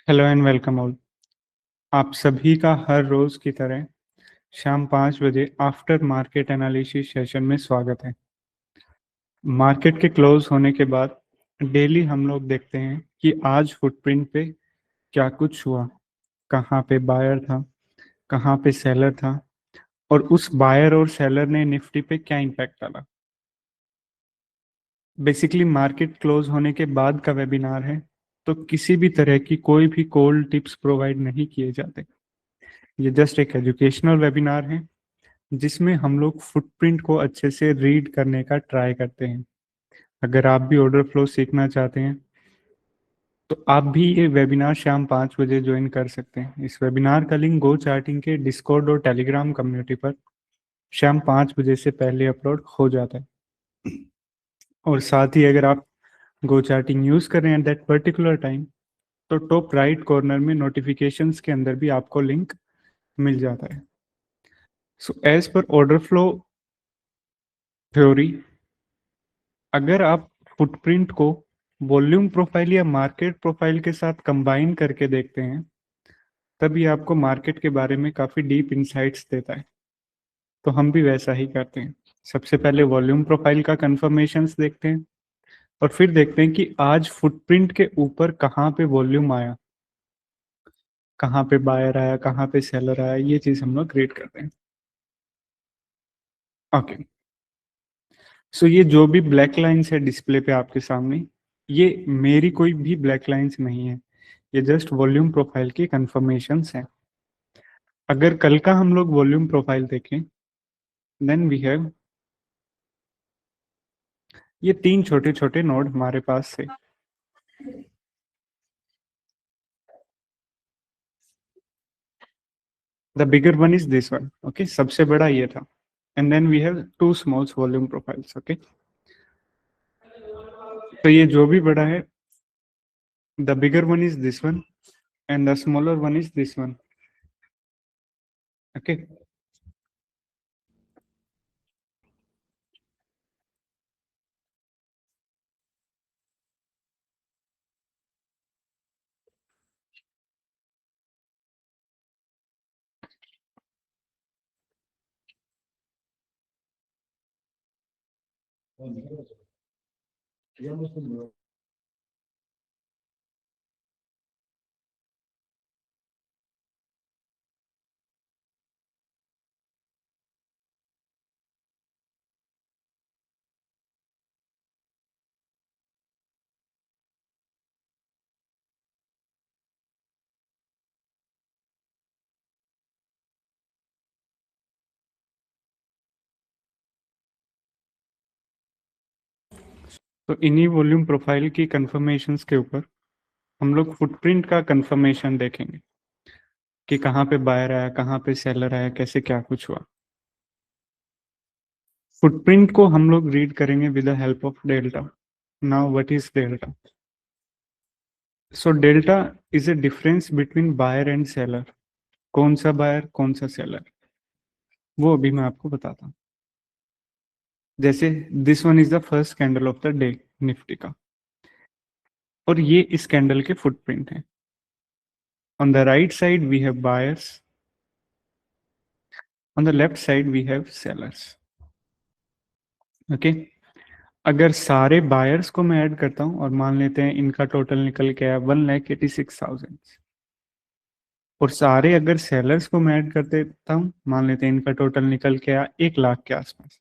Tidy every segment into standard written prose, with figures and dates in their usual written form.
Hello and welcome all. आप सभी का हर रोज की तरह शाम 5 बजे आफ्टर मार्केट एनालिसिस सेशन में स्वागत है। मार्केट के क्लोज होने के बाद डेली हम लोग देखते हैं कि आज फुटप्रिंट पे क्या कुछ हुआ, कहाँ पे बायर था, कहाँ पे सेलर था, और उस बायर और सेलर ने निफ्टी पे क्या इम्पैक्ट डाला। बेसिकली मार्केट क्लोज होने के बाद का वेबिनार है, तो किसी भी तरह की कोई भी कोल्ड टिप्स प्रोवाइड नहीं किए जाते। ये जस्ट एक एजुकेशनल वेबिनार है जिसमें हम लोग फुटप्रिंट को अच्छे से रीड करने का ट्राई करते हैं। अगर आप भी ऑर्डर फ्लो सीखना चाहते हैं तो आप भी ये वेबिनार शाम 5 बजे ज्वाइन कर सकते हैं। इस वेबिनार का लिंक गो चार्टिंग के डिस्कॉर्ड और टेलीग्राम कम्युनिटी पर शाम 5 बजे से पहले अपलोड हो जाता है। और साथ ही अगर आप गो चार्टिंग यूज कर रहे हैं एट दैट पर्टिकुलर टाइम, तो टॉप राइट कॉर्नर में नोटिफिकेशंस के अंदर भी आपको लिंक मिल जाता है। So as per order flow theory, अगर आप फुटप्रिंट को वॉल्यूम प्रोफाइल या मार्केट प्रोफाइल के साथ कंबाइन करके देखते हैं, तभी आपको मार्केट के बारे में काफ़ी डीप इंसाइट्स देता है। तो हम भी वैसा ही करते हैं। सबसे पहले वॉल्यूम प्रोफाइल का कंफर्मेशंस देखते हैं और फिर देखते हैं कि आज फुटप्रिंट के ऊपर कहाँ पे वॉल्यूम आया, कहाँ पे बायर आया, कहाँ पे सेलर आया। ये चीज़ हम लोग रीड करते हैं। ओके, सो ये जो भी ब्लैक लाइंस है डिस्प्ले पे आपके सामने, ये मेरी कोई भी ब्लैक लाइंस नहीं है, ये जस्ट वॉल्यूम प्रोफाइल की कंफर्मेशंस हैं। अगर कल का हम लोग वॉल्यूम प्रोफाइल देखें, देन वी हैव ये 3 छोटे छोटे नोड हमारे पास से। The bigger one is this one, okay, सबसे बड़ा ये था। And then we have 2 small volume profiles, okay. तो ये जो भी बड़ा है, the bigger one is this one and the smaller one is this one, okay. तो इन्हीं वॉल्यूम प्रोफाइल की कंफर्मेशंस के ऊपर हम लोग फुटप्रिंट का कंफर्मेशन देखेंगे कि कहाँ पे बायर आया, कहाँ पे सेलर आया, कैसे क्या कुछ हुआ। फुटप्रिंट को हम लोग रीड करेंगे with the help of delta. Now what is delta? So delta is a difference between buyer and seller. कौन सा बायर, कौन सा सेलर, वो अभी मैं आपको बताता हूँ। जैसे this one is the first candle of the day Nifty का, और ये इस कैंडल के फुटप्रिंट है। On the right side we have buyers, on the left side we have sellers, okay. अगर सारे बायर्स को मैं ऐड करता हूं और मान लेते हैं इनका टोटल निकल के आया 1,86,000, और सारे अगर सेलर्स को मैं ऐड कर देता हूं, मान लेते हैं इनका टोटल निकल के आया 1 लाख के आसपास।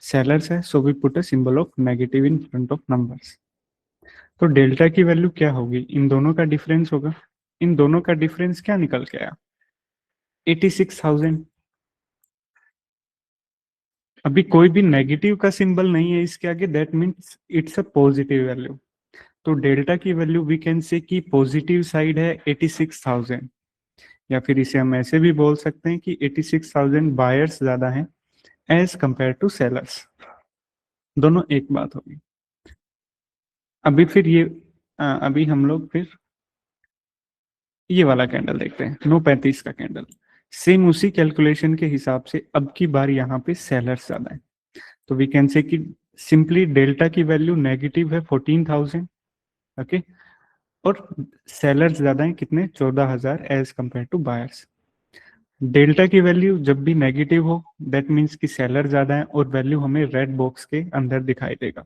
सेलर्स है, so we put a symbol of negative in front of numbers. तो डेल्टा की वैल्यू क्या होगी? इन दोनों का डिफरेंस होगा। इन दोनों का डिफरेंस क्या निकल के आया? 86,000। अभी कोई भी नेगेटिव का सिंबल नहीं है इसके आगे, that means it's a positive value. तो डेल्टा की वैल्यू वी कैन से कि पॉजिटिव साइड है 86,000, या फिर इसे हम ऐसे भी बोल सकते हैं कि 86,000 बायर्स ज्यादा हैं एज कंपेयर टू सेलर्स। दोनों एक बात होगी। अभी फिर ये अभी हम लोग फिर ये वाला कैंडल देखते हैं, 9:35 का कैंडल। सेम उसी कैलकुलेशन के हिसाब से अब की बार यहाँ पे सेलर्स ज्यादा है, तो वी कैन से कि सिंपली डेल्टा की वैल्यू नेगेटिव है 14,000, ओके। और सेलर्स ज्यादा हैं, कितने, 14,000 as compare to buyers. Delta की वैल्यू जब भी नेगेटिव हो दैट मीन्स कि सेलर ज्यादा है, और वैल्यू हमें रेड बॉक्स के अंदर दिखाई देगा,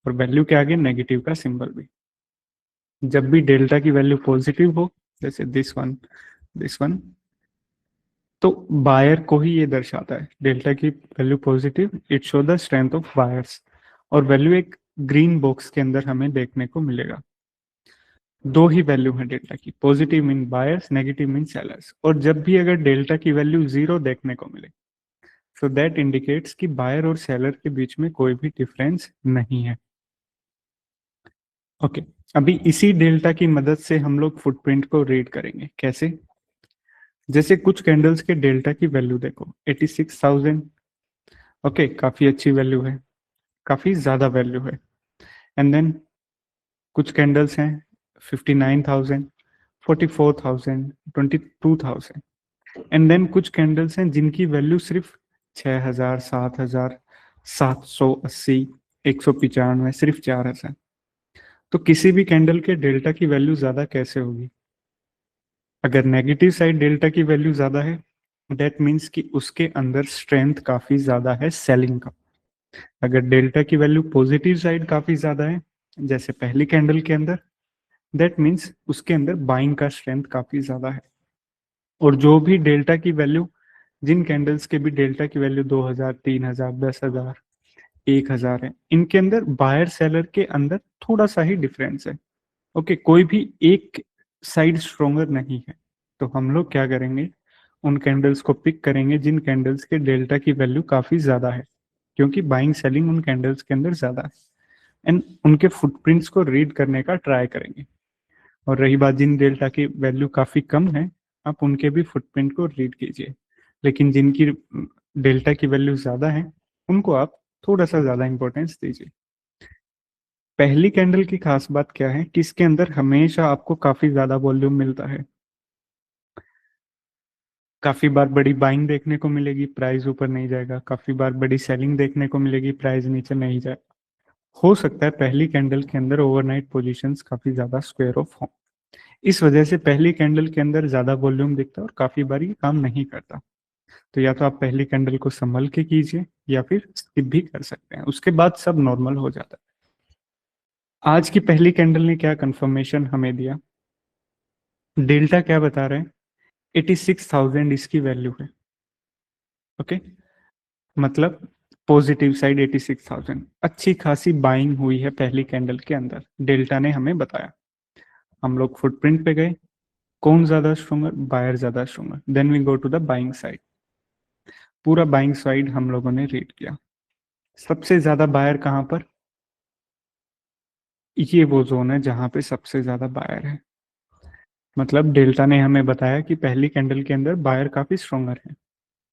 और वैल्यू के आगे नेगेटिव का सिंबल भी। जब भी डेल्टा की वैल्यू पॉजिटिव हो, जैसे दिस वन, तो बायर को ही ये दर्शाता है। डेल्टा की value positive, it show the strength of buyers, और वैल्यू एक ग्रीन बॉक्स के अंदर हमें देखने को मिलेगा। दो ही वैल्यू है डेल्टा की, positive mean buyers, negative mean sellers. और जब भी अगर डेल्टा की वैल्यू 0 देखने को मिले, सो दैट इंडिकेट्स कि बायर और सेलर के बीच में कोई भी डिफरेंस नहीं है। ओके अभी इसी डेल्टा की मदद से हम लोग फुटप्रिंट को रीड करेंगे। कैसे? जैसे कुछ कैंडल्स के डेल्टा की वैल्यू देखो 86,000। ओके काफी अच्छी वैल्यू है, काफी ज्यादा वैल्यू है। एंड देन कुछ कैंडल्स हैं 59,000, 44,000, 22,000। एंड देन कुछ कैंडल्स हैं जिनकी वैल्यू सिर्फ 6,000, 7,000, 780, 195, सिर्फ 4,000। तो किसी भी कैंडल के डेल्टा की वैल्यू ज्यादा कैसे होगी? अगर नेगेटिव साइड डेल्टा की वैल्यू ज्यादा है दैट मीन्स कि उसके अंदर स्ट्रेंथ काफी ज्यादा है सेलिंग का। अगर डेल्टा की वैल्यू पॉजिटिव साइड काफी ज्यादा है, जैसे पहली कैंडल के अंदर, दैट मीन्स उसके अंदर बाइंग का स्ट्रेंथ काफी ज्यादा है। और जो भी डेल्टा की वैल्यू, जिन कैंडल्स के भी डेल्टा की वैल्यू 2,000, 3,000, 10,000, 1,000 है, इनके अंदर बायर सेलर के अंदर थोड़ा सा ही डिफरेंस है। ओके कोई भी एक साइड स्ट्रोंगर नहीं है। तो हम लोग क्या करेंगे, उन कैंडल्स को पिक करेंगे जिन कैंडल्स के डेल्टा की वैल्यू काफी ज्यादा है, क्योंकि बाइंग सेलिंग उन कैंडल्स के अंदर ज्यादा है। एंड उनके फुटप्रिंट्स को रीड करने का ट्राई करेंगे। और रही बात जिन डेल्टा की वैल्यू काफी कम है, आप उनके भी फुटप्रिंट को रीड कीजिए। लेकिन जिनकी डेल्टा की वैल्यू ज्यादा है उनको आप थोड़ा सा ज्यादा इंपॉर्टेंस दीजिए। पहली कैंडल की खास बात क्या है कि इसके अंदर हमेशा आपको काफी ज्यादा वॉल्यूम मिलता है। काफी बार बड़ी बाइंग देखने को मिलेगी, प्राइस ऊपर नहीं जाएगा। काफी बार बड़ी सेलिंग देखने को मिलेगी, प्राइस नीचे नहीं जाएगा। हो सकता है पहली कैंडल के अंदर ओवरनाइट पोजीशंस काफी ज्यादा स्क्वायर ऑफ हो, इस वजह से पहली कैंडल के अंदर ज्यादा वॉल्यूम दिखता है और काफी बार ये काम नहीं करता। तो या तो आप पहली कैंडल को संभल के कीजिए या फिर स्किप भी कर सकते हैं, उसके बाद सब नॉर्मल हो जाता है। आज की पहली कैंडल ने क्या कंफर्मेशन हमें दिया? डेल्टा क्या बता रहे हैं? 86,000 इसकी वैल्यू है। ओके मतलब पॉजिटिव साइड 86,000, अच्छी खासी बाइंग हुई है पहली कैंडल के अंदर, डेल्टा ने हमें बताया। हम लोग फुटप्रिंट पे गए, कौन ज्यादा स्ट्रोंगर? बायर ज्यादा stronger. Then we go to the buying side, पूरा बाइंग साइड हम लोगों ने रीड किया। सबसे ज्यादा बायर कहां पर? ये वो जोन है जहां पे सबसे ज्यादा बायर है। मतलब डेल्टा ने हमें बताया कि पहली कैंडल के अंदर बायर काफी स्ट्रोंगर है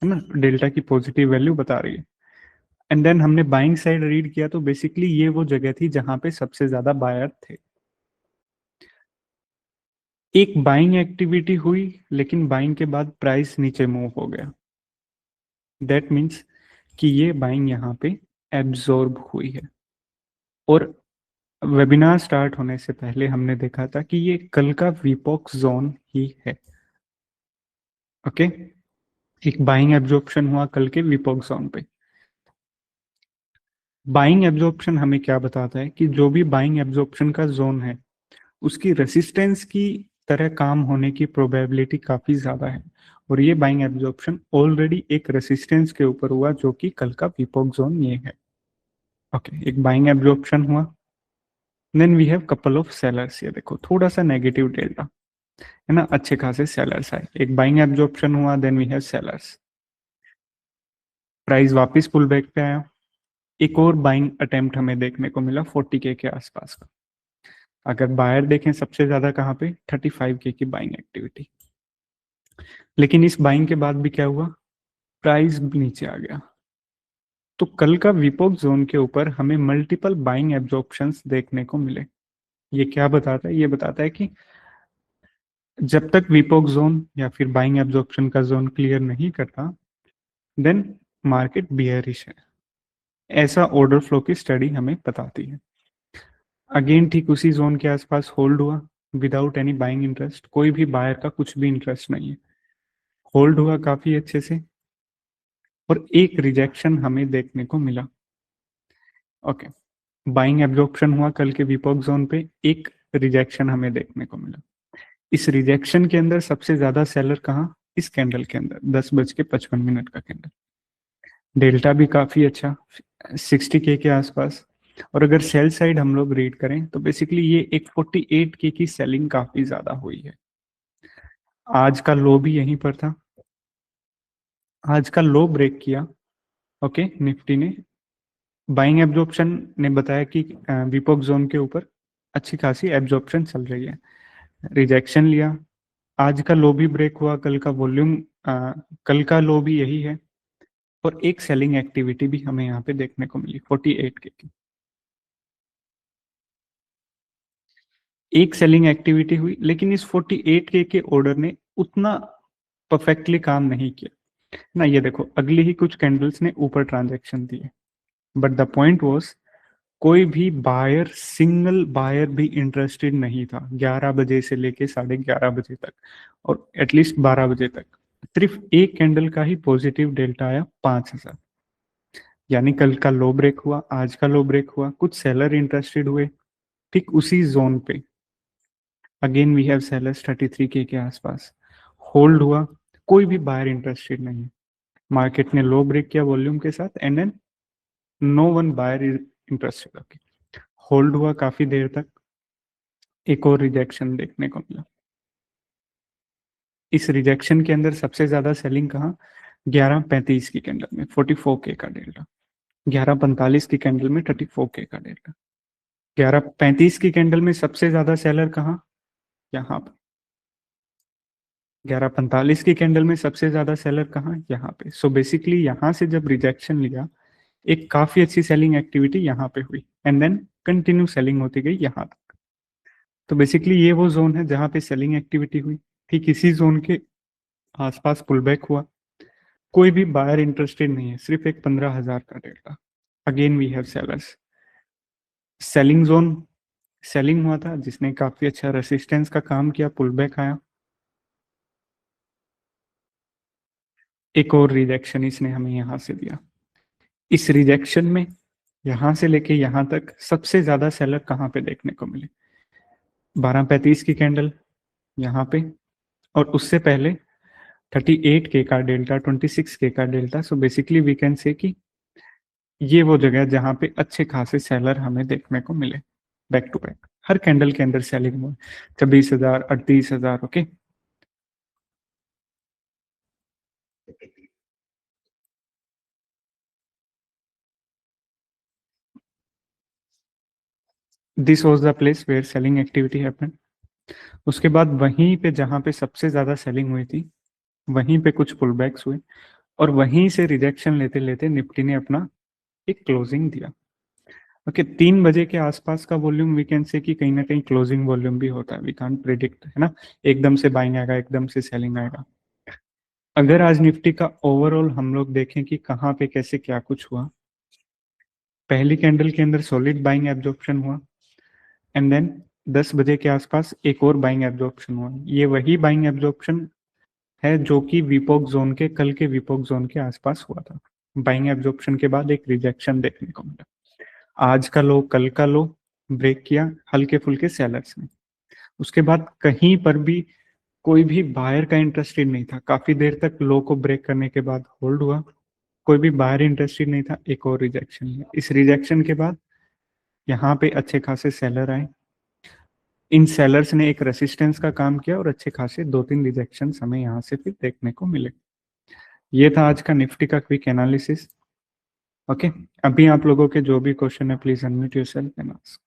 ना, डेल्टा की पॉजिटिव वैल्यू बता रही है। एंड देन हमने बाइंग साइड रीड किया, तो बेसिकली ये वो जगह थी जहां पे सबसे ज्यादा बायर थे। एक बाइंग एक्टिविटी हुई, लेकिन बाइंग के बाद प्राइस नीचे मूव हो गया। दैट मीन्स कि ये बाइंग यहाँ पे एब्जॉर्ब हुई है। और वेबिनार स्टार्ट होने से पहले हमने देखा था कि ये कल का वीपॉक जोन ही है। ओके एक बाइंग एब्जॉर्प्शन हुआ कल के वीपॉक जोन पे। बाइंग एब्जॉर्प्शन हमें क्या बताता है कि जो भी बाइंग एब्जॉर्प्शन का जोन है उसकी रेसिस्टेंस की तरह काम होने की प्रोबेबिलिटी काफी ज्यादा है। और ये बाइंग एब्जॉर्प्शन ऑलरेडी एक रेसिस्टेंस के ऊपर हुआ जो कि कल का वीपॉक जोन ये है। ओके एक बाइंग एब्जॉर्प्शन हुआ, then we have couple of sellers. ये देखो थोड़ा सा नेगेटिव डेल्टा है ना, अच्छे खासे सेलर्स आए। एक बाइंग एब्जॉर्प्शन हुआ, then we have sellers, price वापस पुल बैक पे आया। एक और बाइंग अटेम्प्ट हमें देखने को मिला 40K के आसपास का। अगर बायर देखें सबसे ज्यादा कहाँ पे, 35K की बाइंग एक्टिविटी। लेकिन इस बाइंग के बाद भी क्या हुआ, प्राइस नीचे आ गया। तो कल का विपोक जोन के ऊपर हमें मल्टीपल बाइंग एब्जॉर्प्शंस देखने को मिले। ये क्या बताता है? ये बताता है कि जब तक विपोक जोन या फिर बाइंग एब्जॉर्प्शन का जोन क्लियर नहीं करता देन मार्केट बियरिश है। ऐसा ऑर्डर फ्लो की स्टडी हमें बताती है। अगेन ठीक उसी जोन के आसपास होल्ड हुआ, विदाउट एनी बाइंग इंटरेस्ट, कोई भी बायर का कुछ भी इंटरेस्ट नहीं है। होल्ड हुआ काफी अच्छे से और एक रिजेक्शन हमें देखने को मिला। ओके, बाइंग एब्जॉर्प्शन हुआ कल के विपोक जोन पे, एक रिजेक्शन हमें देखने को मिला। इस रिजेक्शन के अंदर सबसे ज्यादा सेलर कहाँ? इस कैंडल के अंदर 10:55 का कैंडल। डेल्टा भी काफी अच्छा 60K के आसपास। और अगर सेल साइड हम लोग रीड करें तो बेसिकली ये एक 48K की सेलिंग काफी ज्यादा हुई है। आज का लो भी यहीं पर था, आज का लो ब्रेक किया। ओके, निफ्टी ने बाइंग एब्जॉर्प्शन ने बताया कि विपोक जोन के ऊपर अच्छी खासी एब्जॉर्प्शन चल रही है। रिजेक्शन लिया, आज का लो भी ब्रेक हुआ, कल का वॉल्यूम कल का लो भी यही है और एक सेलिंग एक्टिविटी भी हमें यहाँ पे देखने को मिली 48K की। एक सेलिंग एक्टिविटी हुई, लेकिन इस 48K के ऑर्डर ने उतना परफेक्टली काम नहीं किया ना। ये देखो अगली ही कुछ कैंडल्स ने ऊपर ट्रांजैक्शन दिए, बट द पॉइंट वाज कोई भी बायर, सिंगल बायर भी इंटरेस्टेड नहीं था 11 बजे से लेके 11:30 बजे तक और एटलीस्ट 12 बजे तक। सिर्फ एक कैंडल का ही पॉजिटिव डेल्टा आया 5,000। यानी कल का लो ब्रेक हुआ, आज का लो ब्रेक हुआ, कुछ सेलर इंटरेस्टेड हुए ठीक उसी जोन पे। Again we have sellers 33K के आसपास। होल्ड हुआ, कोई भी बायर इंटरेस्टेड नहीं है। मार्केट ने लो ब्रेक किया वॉल्यूम के साथ and then no one buyer is interested. Okay, hold हुआ काफी देर तक, एक और रिजेक्शन देखने को मिला। इस रिजेक्शन के अंदर सबसे ज्यादा सेलिंग कहाँ? 11:35 की कैंडल में 44K का डेल्टा, 11:45 की कैंडल में 34K का डेल्टा। 11:35 की कैंडल में सबसे ज्यादा सेलर कहाँ? यहाँ पर। 11:45 की कैंडल में सबसे ज्यादा सेलर कहाँ? यहाँ पे। सो बेसिकली यहाँ से जब रिजेक्शन लिया, एक काफी अच्छी सेलिंग एक्टिविटी यहाँ पे हुई एंड देन कंटिन्यू सेलिंग होती गई यहाँ तक। तो बेसिकली ये वो जोन है जहाँ पे सेलिंग एक्टिविटी हुई। ठीक इसी जोन के आसपास पुल बैक हुआ, कोई भी बायर इंटरेस्टेड नहीं है, सिर्फ एक 15,000 का delta. Again we have sellers. Selling zone, selling हुआ था जिसने काफी अच्छा रेसिस्टेंस का काम किया, पुल बैक आया, एक और रिजेक्शन इसने हमें यहां से दिया। इस रिजेक्शन में यहां से लेके यहां तक सबसे ज्यादा सेलर कहां पे देखने को मिले? 12:35 की कैंडल यहाँ पे, और उससे पहले 38K का डेल्टा, 26K का delta. So basically we can say कि ये वो जगह जहां पे अच्छे खासे सेलर हमें देखने को मिले बैक टू बैक। हर कैंडल के अंदर सेलिंग हुई 26,000, 38,000। Okay, this was the place where selling activity happened. उसके बाद वहीं पे जहां पे सबसे ज्यादा सेलिंग हुई थी, वहीं पे कुछ पुल बैक्स हुए और वहीं से रिजेक्शन लेते लेते निफ्टी ने अपना एक क्लोजिंग दिया। ओके, 3 बजे के आसपास का वॉल्यूम वी कैन से कि कहीं ना कहीं क्लोजिंग वॉल्यूम भी होता है, वी कांट प्रिडिक्ट, है ना, एकदम से बाइंग आएगा, एकदम से सेलिंग आएगा। अगर आज निफ्टी का ओवरऑल हम लोग देखें कि कहाँ पे कैसे क्या कुछ हुआ, पहली कैंडल के अंदर सॉलिड बाइंग एब्जॉर्प्शन हुआ एंड देन 10 बजे के आसपास एक और बाइंग एब्जॉर्प्शन हुआ। ये वही बाइंग एब्जॉर्प्शन है जो कि विपोक जोन के, कल के विपोक जोन के आसपास हुआ था। बाइंग एब्जॉर्प्शन के बाद एक रिजेक्शन देखने को मिला, आज का लो, कल का लो ब्रेक किया हल्के फुल्के सेलर्स ने। उसके बाद कहीं पर भी कोई भी बायर का इंटरेस्टेड नहीं था, काफी देर तक लो को ब्रेक करने के बाद होल्ड हुआ, कोई भी बायर इंटरेस्टेड नहीं था, एक और रिजेक्शन है। इस रिजेक्शन के बाद यहाँ पे अच्छे खासे सेलर आए, इन सेलर्स ने एक रेसिस्टेंस का काम किया और अच्छे खासे 2-3 रिजेक्शन हमें यहाँ से फिर देखने को मिले। ये था आज का निफ्टी का क्विक एनालिसिस। ओके, अभी आप लोगों के जो भी क्वेश्चन है please unmute yourself and ask.